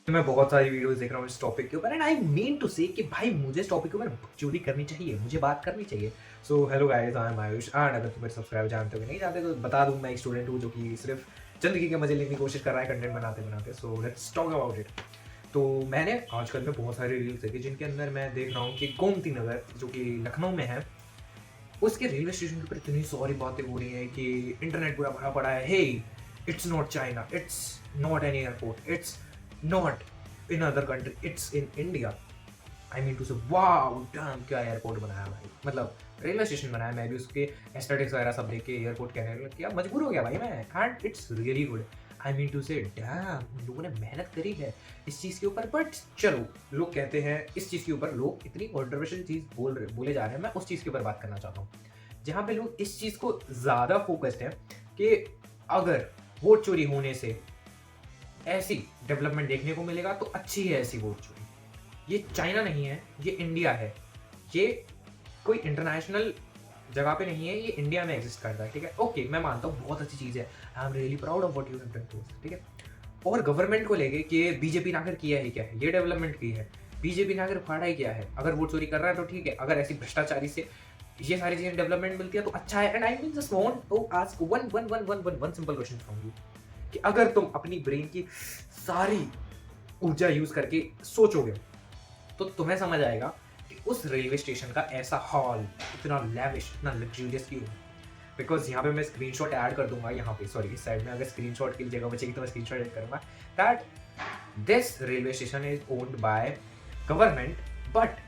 मैं बहुत सारी वीडियोस देख रहा हूँ इस टॉपिक के ऊपर एंड आई मीन टू से कि भाई मुझे इस टॉपिक के ऊपर बकचोदी करनी चाहिए, मुझे बात करनी चाहिए। So hello guys, I am Ayush and अगर तुम मेरे सब्सक्राइबर जानते हो कि नहीं जानते तो बता दूं, मैं एक स्टूडेंट हूँ जो कि सिर्फ ज़िंदगी के मजे लेने की कोशिश कर रहा है कंटेंट बनाते बनाते। So let's talk about it. तो मैंने आजकल में बहुत सारे रील्स देखे जिनके अंदर मैं देख रहा हूँ कि गोमती नगर जो कि लखनऊ में है, उसके रेलवे स्टेशन के ऊपर इतनी सारी बातें हो रही हैं कि इंटरनेट पूरा भरा पड़ा है। Hey, it's not China, it's not any airport, it's not in other country, it's in India. I mean to say wow damn, क्या एयरपोर्ट बनाया भाई, मतलब रेलवे स्टेशन बनाया। मैं भी उसके एस्थेटिक्स वगैरह सब देख के एयरपोर्ट कहने लगा, किया मजबूर हो गया भाई मैं, and it's really good. I mean to say damn, उन लोगों ने मेहनत करी है इस चीज़ के ऊपर। बट चलो, लोग कहते हैं इस चीज़ के ऊपर लोग इतनी कॉन्ट्रोवर्शियल चीज़ बोले जा रहे हैं, मैं उस चीज़ के ऊपर बात करना चाहता हूँ जहाँ पे लोग इस चीज़ को ज़्यादा फोकस्ड हैं कि अगर वोट चोरी होने से ऐसी डेवलपमेंट देखने को मिलेगा तो अच्छी है ऐसी वोट चोरी। ये चाइना नहीं है, ये इंडिया है। ये कोई इंटरनेशनल जगह पे नहीं है, ये इंडिया में एग्जिस्ट करता है। ठीक है, ओके, मैं मानता हूँ बहुत अच्छी चीज़ है। I am really proud of what you have done to us. ठीक है, और गवर्नमेंट को लेके कि बीजेपी ने आकर किया है क्या है, ये डेवलपमेंट की है, बीजेपी ने आकर उखाड़ा ही क्या है। अगर वोट चोरी कर रहा है तो ठीक है, अगर ऐसी भ्रष्टाचारी से ये सारी चीजें डेवलपमेंट मिलती है तो अच्छा है। And I mean just want to ask one one one one one one simple question from you कि अगर तुम अपनी ब्रेन की सारी ऊर्जा यूज करके सोचोगे तो तुम्हें समझ आएगा कि उस रेलवे स्टेशन का ऐसा हॉल इतना लैविश, इतना लग्जूरियस क्यों है। बिकॉज यहाँ पे मैं स्क्रीनशॉट ऐड कर दूंगा, यहाँ पे सॉरी इस साइड में अगर स्क्रीनशॉट की जगह बचेगी तो मैं स्क्रीनशॉट ऐड करूंगा that this railway station is owned by government but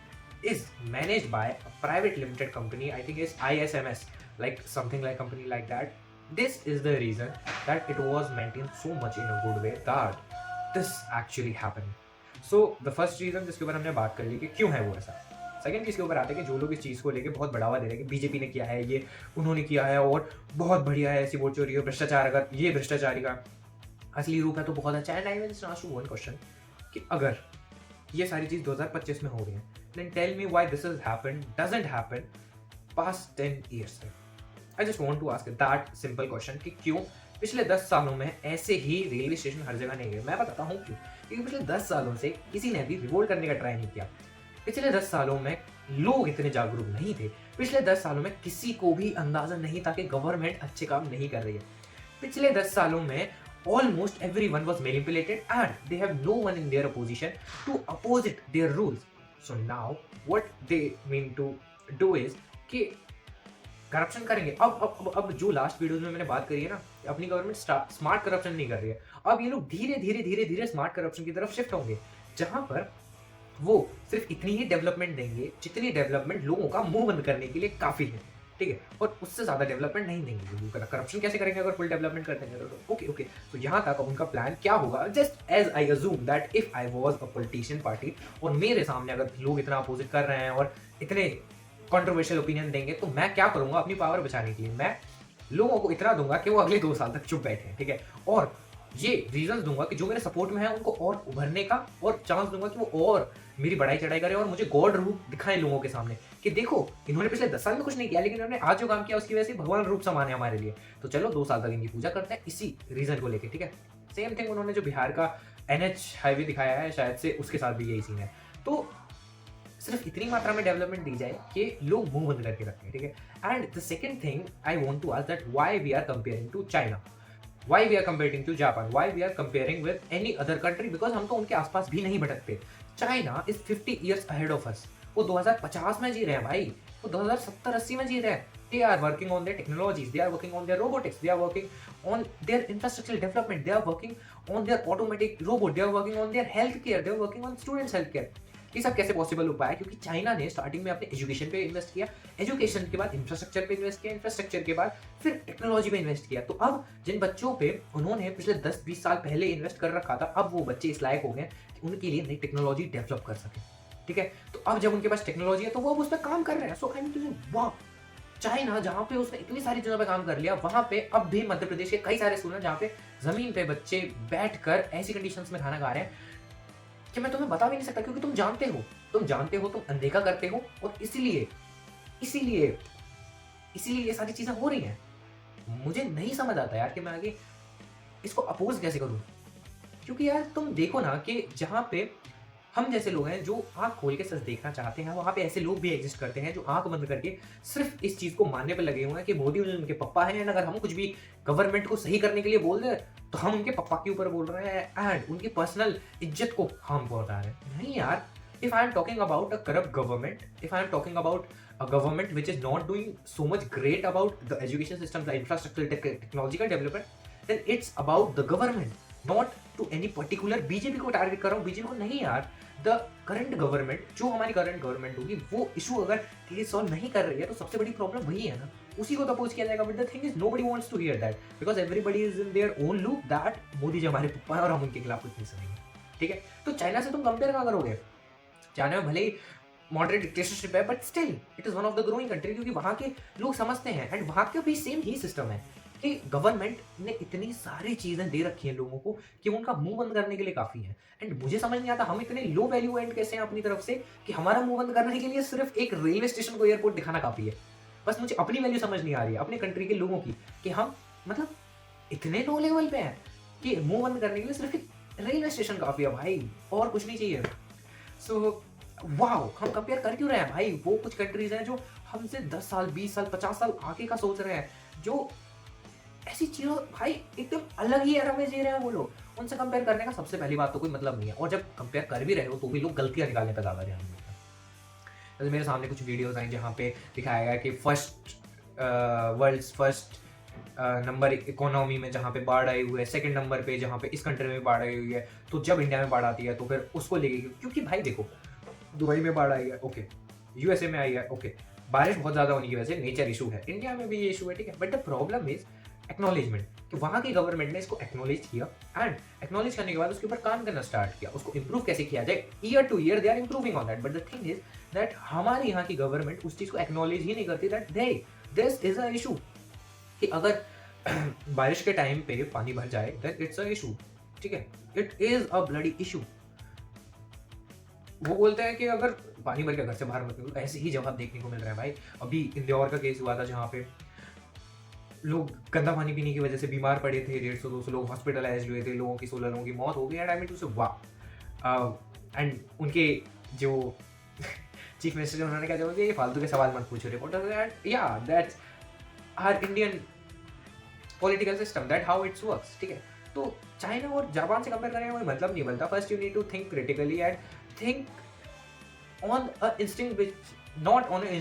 is managed by a private limited company. I think it's ISMS, like something like company like that. This is the reason that it was maintained so much in a good way that this actually happened. So the first reason जिसके ऊपर हमने बात कर ली कि क्यों है वो ऐसा। सेकंड चीज़ के ऊपर आते हैं कि जो लोग इस चीज़ को लेके बहुत बढ़ावा दे रहे हैं कि बीजेपी ने किया है, ये उन्होंने किया है और बहुत बढ़िया है, ऐसी वोट चोरी है, भ्रष्टाचार, अगर ये भ्रष्टाचारी का असली रूप है तो बहुत अच्छा है। And I will ask you one question कि अगर ये सारी चीज़ 2025 में हो रही है, then tell me why this has happened, doesn't happen past 10 years में। I just want to ask that simple question कि क्यों पिछले 10 सालों में ऐसे ही रेलवे स्टेशन हर जगह नहीं गए। मैं बताता हूँ क्यों, क्योंकि पिछले 10 सालों से किसी ने भी रिवोल्ट करने का ट्राई नहीं किया। पिछले 10 सालों में लोग इतने जागरूक नहीं थे। पिछले 10 सालों में किसी को भी अंदाजा नहीं था कि गवर्नमेंट अच्छे काम नहीं कर रही है। पिछले 10 सालों में almost everyone was manipulated and they have no one in their opposition to oppose it their rules. So now what they mean to do is कि करप्शन करेंगे। अब जो लास्ट वीडियोस में मैंने बात करी है ना, अपनी गवर्नमेंट स्मार्ट करप्शन नहीं कर रही है। अब ये लोग धीरे धीरे धीरे धीरे स्मार्ट करप्शन की तरफ शिफ्ट होंगे, जहां पर वो सिर्फ इतनी ही डेवलपमेंट देंगे जितनी डेवलपमेंट लोगों का मुंह बंद करने के लिए काफी है। ठीक है, और उससे ज्यादा डेवलपमेंट नहीं देंगे। करप्शन कैसे करेंगे अगर फुल डेवलपमेंट कर देंगे तो ओके ओके। तो यहाँ तक उनका प्लान क्या होगा, just as I assume that if I was a politician party और मेरे सामने अगर लोग इतना अपोजिट कर रहे हैं और इतने कंट्रोवर्शियल ओपिनियन देंगे तो मैं क्या करूंगा अपनी पावर बचाने के लिए, मैं लोगों को इतना दूंगा कि वो अगले 2 साल तक चुप बैठे। ठीक है, और ये रीजंस दूंगा कि जो मेरे सपोर्ट में है उनको और उभरने का और चांस दूंगा कि वो और मेरी बढ़ाई चढ़ाई करे और मुझे गॉड रूप दिखाएं लोगों के सामने कि देखो इन्होंने पिछले 10 साल में कुछ नहीं किया, लेकिन इन्होंने आज जो काम किया उसकी वजह से भगवान रूप समान है हमारे लिए। तो चलो 2 साल तक इनकी पूजा करते हैं इसी रीजन को लेके। ठीक है, सेम थिंग उन्होंने जो बिहार का NH हाईवे दिखाया है, शायद से उसके साथ भी यही सीन है। तो सिर्फ इतनी मात्रा में डेवलपमेंट दी जाए कि लोग मुंह बंद करके रखें। ठीक है, and the second thing I want to ask that why we are comparing to China, why we are comparing to Japan, why we are comparing with any other country, because हम तो उनके आसपास भी नहीं भटकते। China is 50 years ahead of us। वो 2050 में जी रहे हैं भाई, वो 2070-80 में जी रहे हैं। They are working on their technologies, they are working on their robotics, they are working on their infrastructural development, they are working on their automatic robot, they are working on their healthcare, they are working on students healthcare। ये सब कैसे possible हो पाया, क्योंकि China ने starting में अपने education पे इन्वेस्ट किया, एजुकेशन के बाद इंफ्रास्ट्रक्चर पे इन्वेस्ट किया, इंफ्रास्ट्रक्चर के बाद फिर टेक्नोलॉजी पे इन्वेस्ट किया। तो अब जिन बच्चों पे उन्होंने पिछले 10-20 साल पहले इन्वेस्ट कर रखा था, अब वो बच्चे इस लायक हो गए कि उनके लिए नई टेक्नोलॉजी डेवलप कर सके। ठीक है, तो अब जब उनके पास टेक्नोलॉजी है तो वो अब उस पर काम कर रहे हैं। सो आई मीन टू से वाह, चाइना जहाँ पे उसने इतनी सारी चीजों पे काम कर लिया, वहां पे अब भी मध्य प्रदेश के कई सारे स्कूल हैं जहाँ पे जमीन पे बच्चे बैठकर ऐसी कंडीशंस में खाना खा रहे हैं कि मैं तुम्हें बता भी नहीं सकता, क्योंकि तुम जानते हो, तुम अनदेखा करते हो और इसीलिए इसीलिए इसीलिए ये सारी चीजें हो रही हैं। मुझे नहीं समझ आता यार कि मैं आगे इसको अपोज कैसे करूं, क्योंकि यार तुम देखो ना कि जहाँ पे हम जैसे लोग हैं जो आँख खोल के सच देखना चाहते हैं, वहाँ पे ऐसे लोग भी एग्जिस्ट करते हैं जो आँख बंद करके सिर्फ इस चीज़ को मानने पे लगे हुए हैं कि मोदी उनके पप्पा हैं, एंड अगर हम कुछ भी गवर्नमेंट को सही करने के लिए बोल दें तो हम उनके पप्पा के ऊपर बोल रहे हैं एंड उनकी पर्सनल इज्जत को हार्म पहुंचा रहे हैं। नहीं यार, if I am talking about a corrupt government, if I am talking about a government which is not doing so much great about the education system, the infrastructure, technological development, then it's about the government, not to any particular BJP को target कर रहा हूँ, BJP को नहीं यार। The current government, जो हमारी current government होगी, वो इशू अगर केस सॉल्व नहीं कर रही है तो सबसे बड़ी प्रॉब्लम वही है ना, उसी को तो अपोज किया जाएगा। But the thing is nobody wants to hear that because everybody is in their own loop that Modi ji हमारे पप्पा है और हम उनके खिलाफ कुछ नहीं सुनेंगे। ठीक है, तो चाइना से तुम कंपेयर कहाँ करोगे? चाइना में भले ही मॉडरेट डिक्टेटरशिप है but still it is one of the growing country, क्योंकि वहाँ के लोग समझते हैं एंड वहाँ का भी सेम ही सिस्टम है कि गवर्नमेंट ने इतनी सारी चीजें दे रखी हैं लोगों को कि उनका मुंह बंद करने के लिए काफी है। एंड मुझे समझ नहीं आता हम इतने लो वैल्यू एंड कैसे हैं अपनी तरफ से कि हमारा मुंह बंद करने के लिए सिर्फ एक रेलवे स्टेशन को एयरपोर्ट दिखाना काफी है। बस मुझे अपनी वैल्यू समझ नहीं आ रही है अपने कंट्री के लोगों की कि हम मतलब इतने लो लेवल पे हैं कि मुंह बंद करने के लिए सिर्फ एक रेलवे स्टेशन काफी है भाई, और कुछ नहीं चाहिए। सो वाओ, हम कंपेयर कर क्यों रहे हैं भाई? वो कुछ कंट्रीज हैं जो हमसे 10 साल 20 साल 50 साल आगे का सोच रहे हैं, जो ऐसी चीजों भाई एकदम अलग ही एरा में जी रहे हैं वो लोग। उनसे कंपेयर करने का सबसे पहली बात तो कोई मतलब नहीं है, और जब कंपेयर कर भी रहे हो तो भी लोग गलतियां निकालने पर ज्यादा ध्यान देते हैं। जैसे मेरे सामने कुछ वीडियोस आई जहाँ पे दिखाया गया कि वर्ल्ड फर्स्ट नंबर इकोनॉमी में जहाँ पे बाढ़ आई हुई है, सेकंड नंबर पे जहाँ पे इस कंट्री में बाढ़ आई हुई है, तो जब इंडिया में बाढ़ आती है तो फिर उसको लेके, क्योंकि भाई देखो दुबई में बाढ़ आई है, ओके, यूएसए में आई है, ओके, बारिश बहुत ज्यादा होने की वजह से नेचर इशू है, इंडिया में भी ये इशू है, ठीक है, but the problem is acknowledgement कि वहाँ की गवर्नमेंट ने इसको एक्नॉलेज किया एंड एक्नॉलेज करने के बाद उसके ऊपर काम करना स्टार्ट किया, उसको इंप्रूव कैसे किया जाए, year to year they are improving on that. But the thing is that हमारे यहाँ की गवर्नमेंट उस चीज को एक्नॉलेज ही नहीं करती that this is a issue कि अगर बारिश के टाइम पे पानी भर जाए देन इट्स अ इशू, ठीक है, it is a bloody issue. वो बोलते हैं कि अगर पानी भर के घर से बाहर मत निकलो, ऐसे ही जवाब देखने को मिल रहा है भाई। अभी इंदौर का केस हुआ था जहाँ पे लोग गंदा पानी पीने की वजह से बीमार पड़े थे, 150-200 लोग हॉस्पिटलाइज हुए थे, लोगों की 16 लोगों की मौत हो गई। एंड आई मीन टू से वाह, एंड उनके जो चीफ मिनिस्टर उन्होंने क्या जवाब दिया, ये फालतू के सवाल मत पूछो रिपोर्टर, एंड या that's our Indian political system, that how it's works, ठीक है। तो चाइना और जापान से कंपेयर करने का कोई मतलब नहीं बनता। First you need to think critically and think on a instinct which not on an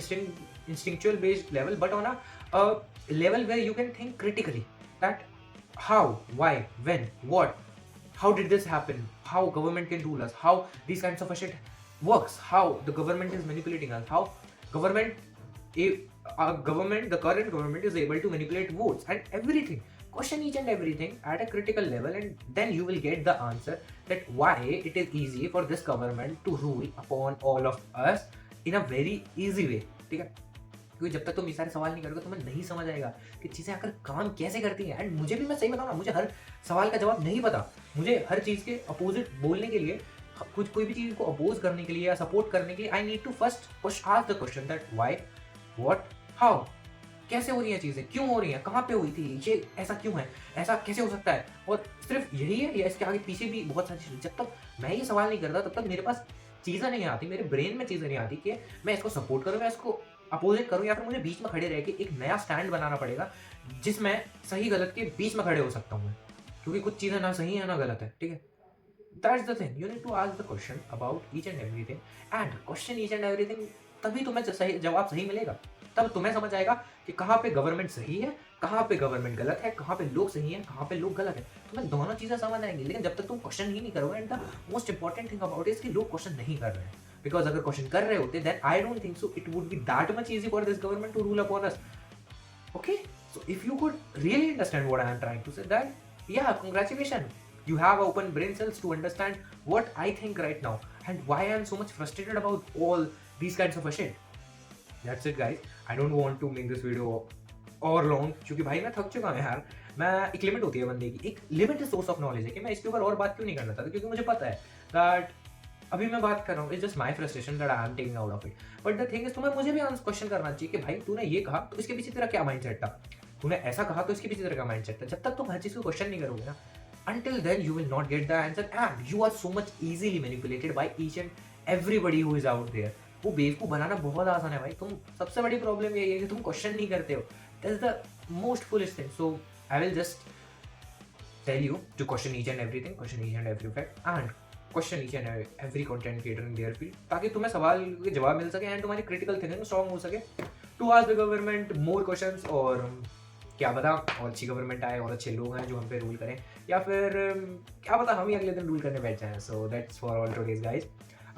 instinctual based level but on a level where you can think critically that how, why, when, what, how did this happen, how government can rule us, how these kinds of shit works, how the government is manipulating us, how the current government is able to manipulate votes and everything. Question each and everything at a critical level and then you will get the answer that why it is easy for this government to rule upon all of us in a very easy way, ठीक है। क्योंकि जब तक तुम ये सारे सवाल नहीं करोगे तुम्हें नहीं समझ आएगा कि चीज़ें आकर काम कैसे करती हैं। एंड मुझे भी, मैं सही बताऊँ ना, मुझे हर सवाल का जवाब नहीं पता। मुझे हर चीज़ के अपोजिट बोलने के लिए, कुछ कोई भी चीज़ को अपोज करने के लिए या सपोर्ट करने के लिए I need to first ask the question that why, what, how, कैसे हो रही हैं चीज़ें, क्यों हो रही हैं, कहाँ पे हुई थी, ये ऐसा क्यों है, ऐसा कैसे हो सकता है, और सिर्फ यही है या इसके आगे पीछे भी बहुत सारी चीज़ें। जब तक मैं ये सवाल नहीं करता तब तक मेरे पास चीज़ें नहीं आती, मेरे ब्रेन में चीज़ें नहीं आती कि मैं इसको सपोर्ट करूँ, मैं इसको अपोजिट करूँ, या फिर मुझे बीच में खड़े रह के एक नया स्टैंड बनाना पड़ेगा जिसमें सही गलत के बीच में खड़े हो सकता हूँ मैं, क्योंकि कुछ चीज़ें ना सही है ना गलत है, ठीक है। That's the thing, you need to ask the question about each and everything and question each and everything, तभी तुम्हें सही जवाब सही मिलेगा। तब तुम्हें समझ आएगा कि कहाँ पे गवर्नमेंट सही है, कहाँ पे गवर्नमेंट गलत है, कहाँ पे लोग सही हैं, कहाँ पे लोग गलत है। तुम्हें दोनों चीज़ें समझ आएंगी। लेकिन जब तक तुम क्वेश्चन ही नहीं करोगे, and the most important thing about is कि लोग क्वेश्चन नहीं कर रहे हैं, बिकॉज अगर क्वेश्चन कर रहे होते then I don't think so it would be that much easy for this government to rule upon us. Okay, so if you could really understand what I am trying to say, that या congratulation, you have open brain cells to understand what I think right now and why I am so much frustrated about all these kinds of shit. That's it guys, I don't want to make this video और long, क्योंकि भाई मैं थक चुका हूँ यार। मैं एक लिमिट होती है बंदे की, एक लिमिटेड सोर्स ऑफ नॉलेज है कि मैं इसके ऊपर और बात क्यों नहीं करना चाहता, क्योंकि मुझे पता है दैट अभी मैं बात कर रहा हूँ, it's just my frustration that I am taking out of it. But the thing is तुम्हें मुझे भी क्वेश्चन करना चाहिए कि भाई तूने ये कहा तो इसके पीछे तेरा क्या माइंडसेट था, तूने ऐसा कहा तो इसके पीछे तेरा क्या माइंडसेट था। जब तक तुम हर चीज़ को क्वेश्चन नहीं करोगे ना, until then you will not get the answer and you are so much easily manipulated by each and everybody who is out there. वो बेवकूफ़ बनाना बहुत आसान है भाई, तुम सबसे बड़ी प्रॉब्लम यही है कि तुम क्वेश्चन नहीं करते हो. That is the most fullest thing. So I will just tell you to question each and everything, question each and every fact and question each and every content creator in their field, ताकि तुम्हें सवाल के जवाब मिल सके and तुम्हारी critical thinking strong हो सके to ask the government more questions. और क्या पता और अच्छी गवर्नमेंट आए और अच्छे लोग हैं जो हम पे रूल करें, या फिर क्या पता हम ही अगले दिन रूल करने बैठ जाएं. So that's for all today's guys.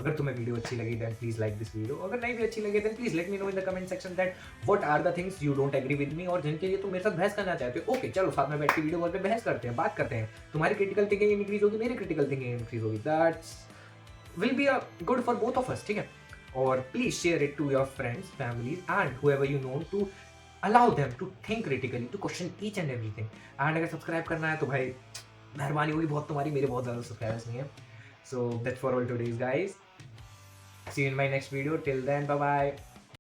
अगर तुम्हें वीडियो अच्छी लगी then please like this video. अगर नहीं भी अच्छी लगी then please let me know in the comment section that what are the things you don't agree with me, और जिनके लिए तुम मेरे साथ बहस करना चाहते हो. ओके चलो साथ में बैठ के वीडियो कॉल पे बहस करते हैं, बात करते हैं. तुम्हारी क्रिटिकल थिंकिंग इंक्रीज होगी, मेरी क्रिटिकल थिंकिंग इंक्रीज होगी. That's will be good for both of us. ठीक है. और please share it to your friends, families and whoever you know to allow them to think critically, to question each and everything. And अगर subscribe करना है तो भाई मेहरबानी होगी बहुत तुम्हारी, मेरे बहुत ज़्यादा सब्सक्राइबर्स नहीं है. सो that's for all today's guys. See you in my next video. Till then, bye bye.